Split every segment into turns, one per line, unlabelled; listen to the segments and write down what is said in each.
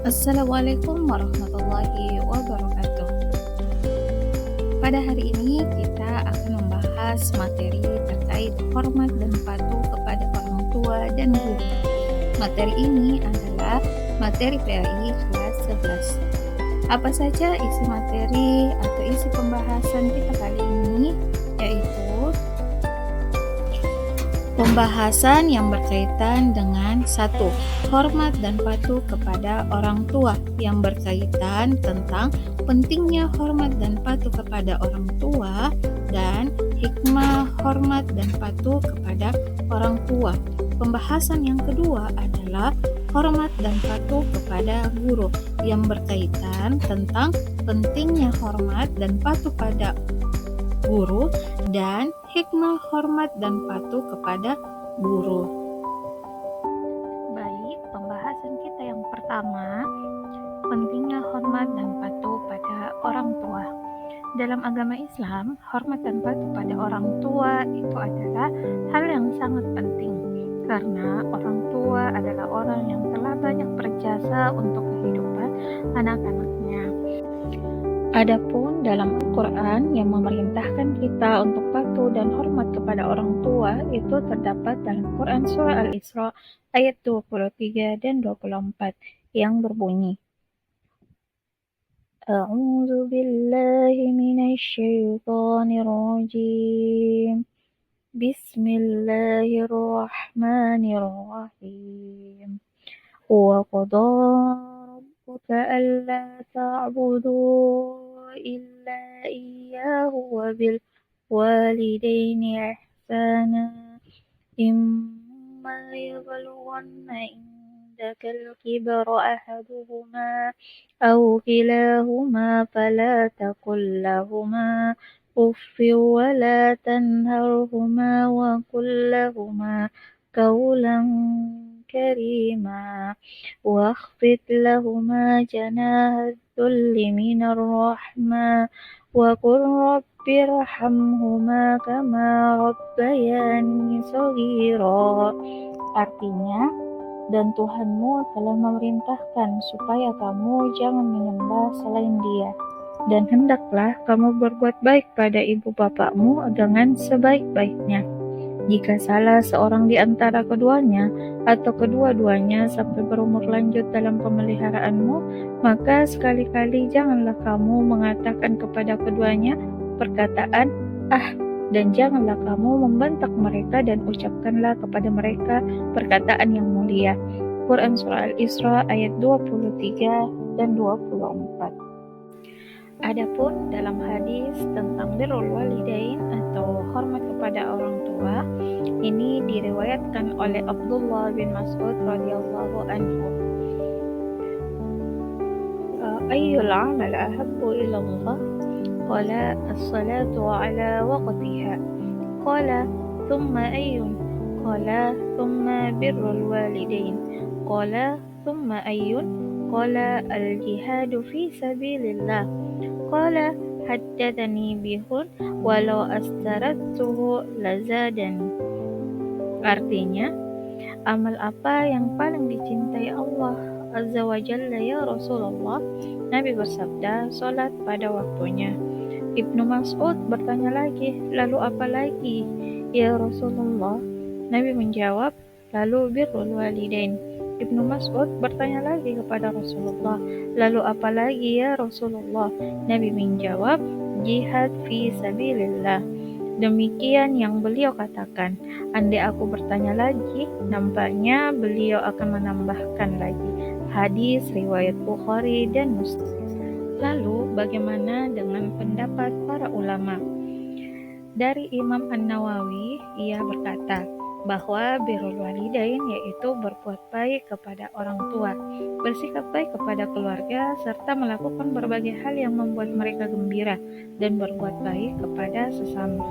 Assalamualaikum warahmatullahi wabarakatuh. Pada hari ini kita akan membahas materi terkait hormat dan patuh kepada orang tua dan guru. Materi ini adalah materi PAI kelas 11. Apa saja isi materi atau isi pembahasan kita kali ini? Yaitu pembahasan yang berkaitan dengan 1. Hormat dan patuh kepada orang tua, yang berkaitan tentang pentingnya hormat dan patuh kepada orang tua dan hikmah hormat dan patuh kepada orang tua. Pembahasan yang kedua adalah hormat dan patuh kepada guru, yang berkaitan tentang pentingnya hormat dan patuh pada guru dan hikmah hormat dan patuh kepada guru. Baik, pembahasan kita yang pertama, pentingnya hormat dan patuh pada orang tua. Dalam agama Islam, hormat dan patuh pada orang tua itu adalah hal yang sangat penting, karena orang tua adalah orang yang telah banyak berjasa untuk kehidupan anak-anaknya. Adapun dalam Al-Quran yang memerintahkan kita untuk patuh dan hormat kepada orang tua itu terdapat dalam Quran Surah Al-Isra ayat 23 dan 24 yang berbunyi, A'udzu billahi minasyaitonir rajim. Bismillahirrahmanirrahim. Wa qadara rabbuka alla ta'budu illa iyyahu wa bil walidaini ihsana imma yablughanna indaka al-kibara ahaduhuma aw kilahuma fala taqul lahuma uffin wa la tanharhuma wa qul lahuma qawlan karima واخفض لهما جناح الذل من الرحمة وقل رب ارحمهما كما ربياني صغيرا. Artinya, dan Tuhanmu telah memerintahkan supaya kamu jangan menyembah selain Dia, dan hendaklah kamu berbuat baik pada ibu bapakmu dengan sebaik-baiknya. Jika salah seorang di antara keduanya atau kedua-duanya sampai berumur lanjut dalam pemeliharaanmu, maka sekali-kali janganlah kamu mengatakan kepada keduanya perkataan dan janganlah kamu membentak mereka dan ucapkanlah kepada mereka perkataan yang mulia. Quran Surah Al-Isra ayat 23 dan 24. Adapun dalam hadis tentang birrul walidain atau hormat kepada orang tua, ini diriwayatkan oleh Abdullah bin Mas'ud radhiyallahu anhu. Ayyul amal ahabbu ila Allah? Qala as-salatu ala waqtiha. Qala thumma ayyun? Qala thumma birrul walidain. Qala thumma ayyun? Qala al-jihadu fi sabilillah. Qala haddatsani bihun walau astarattuhu lazadani. Artinya, amal apa yang paling dicintai Allah Azza wa Jalla ya Rasulullah? Nabi bersabda, salat pada waktunya. Ibnu Mas'ud bertanya lagi, lalu apa lagi ya Rasulullah? Nabi menjawab, lalu birrul walidain. Ibnu Mas'ud bertanya lagi kepada Rasulullah, lalu apa lagi ya Rasulullah? Nabi menjawab, jihad fi sabilillah. Demikian yang beliau katakan. Andai aku bertanya lagi, nampaknya beliau akan menambahkan lagi. Hadis riwayat Bukhari dan Muslim. Lalu bagaimana dengan pendapat para ulama? Dari Imam An-Nawawi, ia berkata bahwa birrul walidain yaitu berbuat baik kepada orang tua, bersikap baik kepada keluarga, serta melakukan berbagai hal yang membuat mereka gembira dan berbuat baik kepada sesama.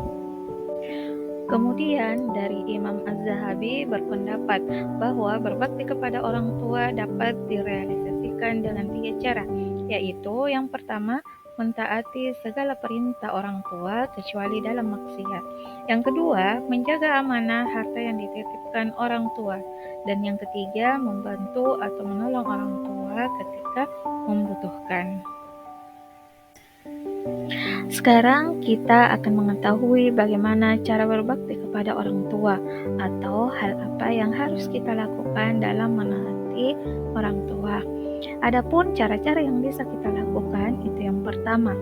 Kemudian dari Imam Az-Zahabi berpendapat bahwa berbakti kepada orang tua dapat direalisasikan dengan 3 cara, yaitu yang pertama, mentaati segala perintah orang tua kecuali dalam maksiat. Yang kedua, menjaga amanah harta yang dititipkan orang tua. Dan yang ketiga, membantu atau menolong orang tua tua ketika membutuhkan. Sekarang kita akan mengetahui bagaimana cara berbakti kepada orang tua atau hal apa yang harus kita lakukan dalam menaati orang tua. Adapun cara-cara yang bisa kita lakukan itu yang pertama,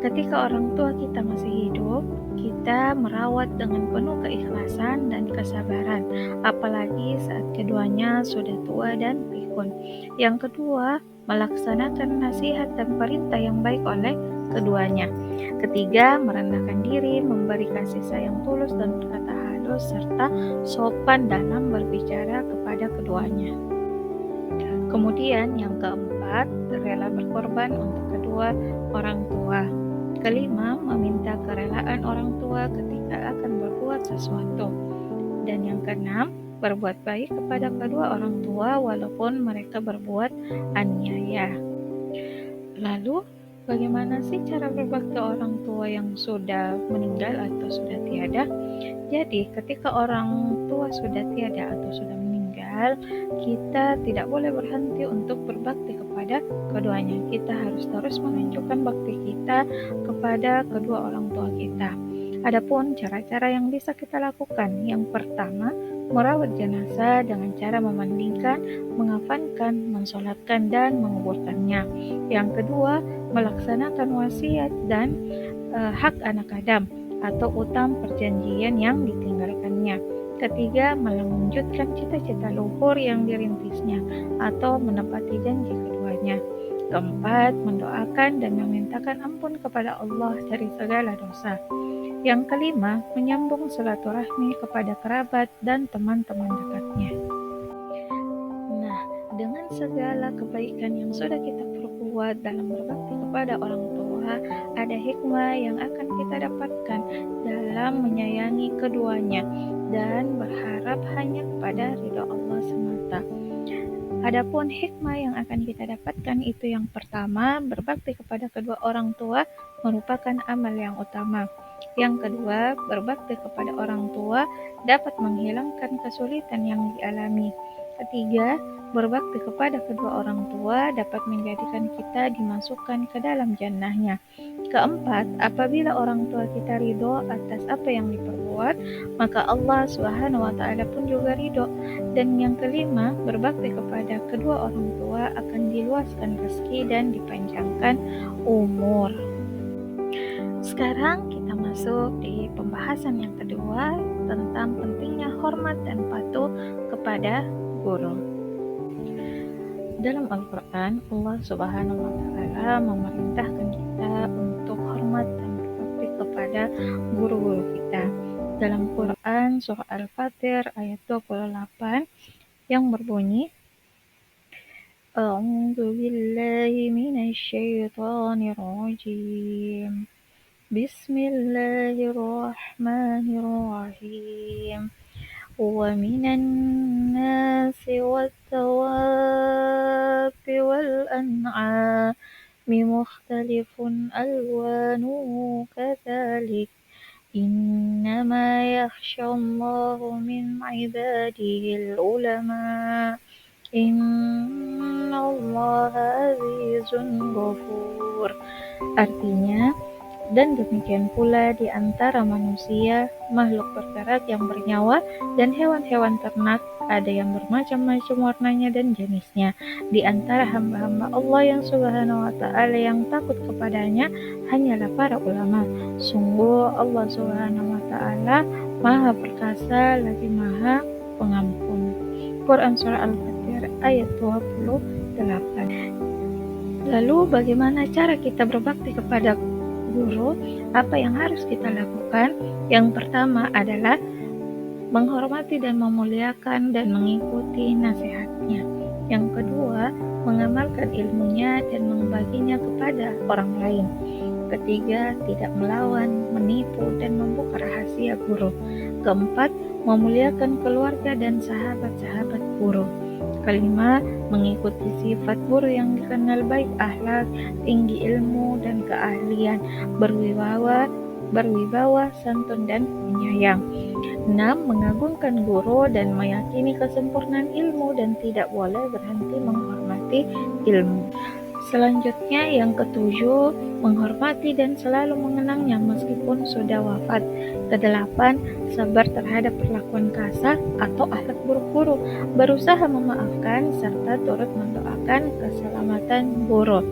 ketika orang tua kita masih hidup, kita merawat dengan penuh keikhlasan dan kesabaran, apalagi saat keduanya sudah tua dan pikun. Yang kedua, melaksanakan nasihat dan perintah yang baik oleh keduanya. Ketiga, merendahkan diri, memberi kasih sayang tulus dan kata halus serta sopan dalam berbicara kepada keduanya. Kemudian yang keempat, rela berkorban untuk kedua orang tua. Kelima, meminta kerelaan orang tua ketika akan berbuat sesuatu. Dan yang keenam, berbuat baik kepada kedua orang tua walaupun mereka berbuat aniaya. Lalu, bagaimana sih cara berbakti orang tua yang sudah meninggal atau sudah tiada? Jadi, ketika orang tua sudah tiada atau sudah meninggal, kita tidak boleh berhenti untuk berbakti kepada keduanya. Kita harus terus menunjukkan bakti kita kepada kedua orang tua kita. Adapun cara-cara yang bisa kita lakukan, yang pertama, merawat jenazah dengan cara memandikan, mengafankan, mensolatkan, dan menguburkannya. Yang kedua, melaksanakan wasiat dan hak anak Adam atau utang perjanjian yang ditinggalkannya. Ketiga, melanjutkan cita-cita luhur yang dirintisnya atau menepati janji keduanya. Keempat, mendoakan dan memintakan ampun kepada Allah dari segala dosa. Yang kelima, menyambung silaturahmi kepada kerabat dan teman-teman dekatnya. Nah, dengan segala kebaikan yang sudah kita perbuat dalam berbakti kepada orang tua, ada hikmah yang akan kita dapatkan dalam menyayangi keduanya dan berharap hanya kepada ridha Allah semata. Adapun hikmah yang akan kita dapatkan itu yang pertama, berbakti kepada kedua orang tua merupakan amal yang utama. Yang kedua, berbakti kepada orang tua dapat menghilangkan kesulitan yang dialami. Ketiga, berbakti kepada kedua orang tua dapat menjadikan kita dimasukkan ke dalam jannahnya. Keempat, apabila orang tua kita ridho atas apa yang diperbuat, maka Allah Subhanahu wa Ta'ala pun juga ridho. Dan yang kelima, berbakti kepada kedua orang tua akan diluaskan rezeki dan dipanjangkan umur. Sekarang kita masuk di pembahasan yang kedua tentang pentingnya hormat dan patuh kepada guru. Dalam Al-Quran, Allah Subhanahu wa Ta'ala memerintahkan kita untuk hormat dan berbakti kepada guru-guru kita. Dalam Quran, surah Al-Fatir ayat 28 yang berbunyi, A'udzu billahi minasyaitonir rajim. Bismillahirrahmanirrahim. ومن الناس والدواب والأنعام مختلف ألوانه كذلك إنما يخشى الله من عباده العلماء إن الله عزيز غفور. Artinya, dan demikian pula di antara manusia, makhluk bergerak yang bernyawa, dan hewan-hewan ternak, ada yang bermacam-macam warnanya dan jenisnya. Di antara hamba-hamba Allah yang Subhanahu wa Ta'ala yang takut kepadanya hanyalah para ulama. Sungguh Allah Subhanahu wa Ta'ala Maha Perkasa lagi Maha Pengampun. Quran Surah Al-Fatir ayat 28. Lalu bagaimana cara kita berbakti kepada guru? Apa yang harus kita lakukan? Yang pertama adalah menghormati dan memuliakan dan mengikuti nasihatnya. Yang kedua, mengamalkan ilmunya dan membaginya kepada orang lain. Ketiga, tidak melawan, menipu, dan membuka rahasia guru. Keempat, memuliakan keluarga dan sahabat-sahabat guru. Kelima, mengikuti sifat guru yang dikenal baik akhlak, tinggi ilmu dan keahlian, berwibawa, santun dan penyayang. 6. Mengagungkan guru dan meyakini kesempurnaan ilmu dan tidak boleh berhenti menghormati mengikuti ilmu. Selanjutnya yang ketujuh, menghormati dan selalu mengenangnya meskipun sudah wafat. Kedelapan, sabar terhadap perlakuan kasar atau akhlak buruk guru, berusaha memaafkan serta turut mendoakan keselamatan guru.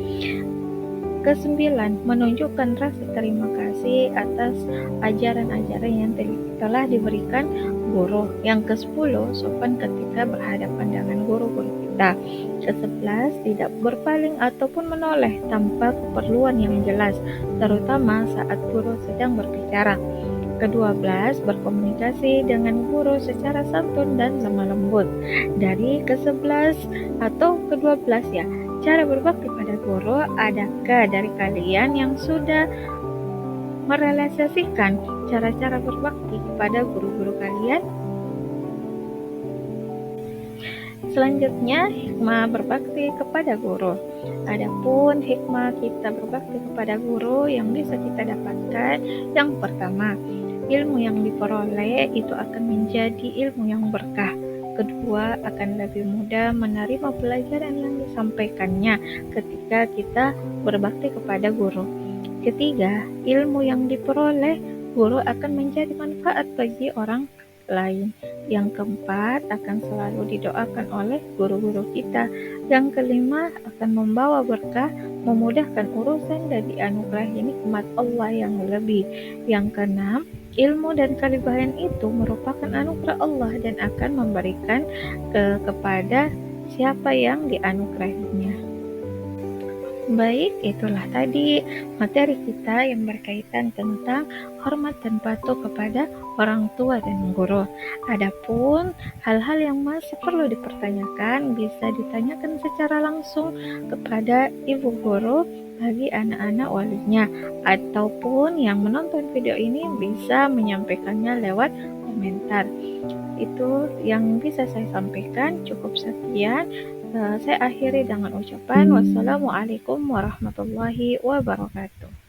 Kesembilan, menunjukkan rasa terima kasih atas ajaran-ajaran yang telah diberikan guru. Yang kesepuluh, sopan ketika berhadapan dengan guru-guru kita. Kesebelas, tidak berpaling ataupun menoleh tanpa keperluan yang jelas, terutama saat guru sedang berbicara. Kedua belas, berkomunikasi dengan guru secara santun dan lemah lembut. Dari ke-11 atau ke-12 ya, cara berbakti pada guru, adakah dari kalian yang sudah merealisasikan cara-cara berbakti kepada guru-guru kalian? Selanjutnya, hikmah berbakti kepada guru. Adapun hikmah kita berbakti kepada guru yang bisa kita dapatkan, yang pertama, ilmu yang diperoleh itu akan menjadi ilmu yang berkah. Kedua, akan lebih mudah menerima pelajaran yang disampaikannya ketika kita berbakti kepada guru. Ketiga, ilmu yang diperoleh guru akan menjadi manfaat bagi orang lain. Yang keempat, akan selalu didoakan oleh guru-guru kita. Yang kelima, akan membawa berkah, memudahkan urusan dan dianugerahi nikmat Allah yang lebih. Yang keenam, ilmu dan kelebihan itu merupakan anugerah Allah dan akan memberikan kepada siapa yang dianugerahinya. Baik, itulah tadi materi kita yang berkaitan tentang hormat dan patuh kepada orang tua dan guru. Adapun hal-hal yang masih perlu dipertanyakan bisa ditanyakan secara langsung kepada ibu guru bagi anak-anak walinya, ataupun yang menonton video ini bisa menyampaikannya lewat komentar. Itu yang bisa saya sampaikan. Cukup sekian. Saya akhiri dengan ucapan wassalamualaikum warahmatullahi wabarakatuh.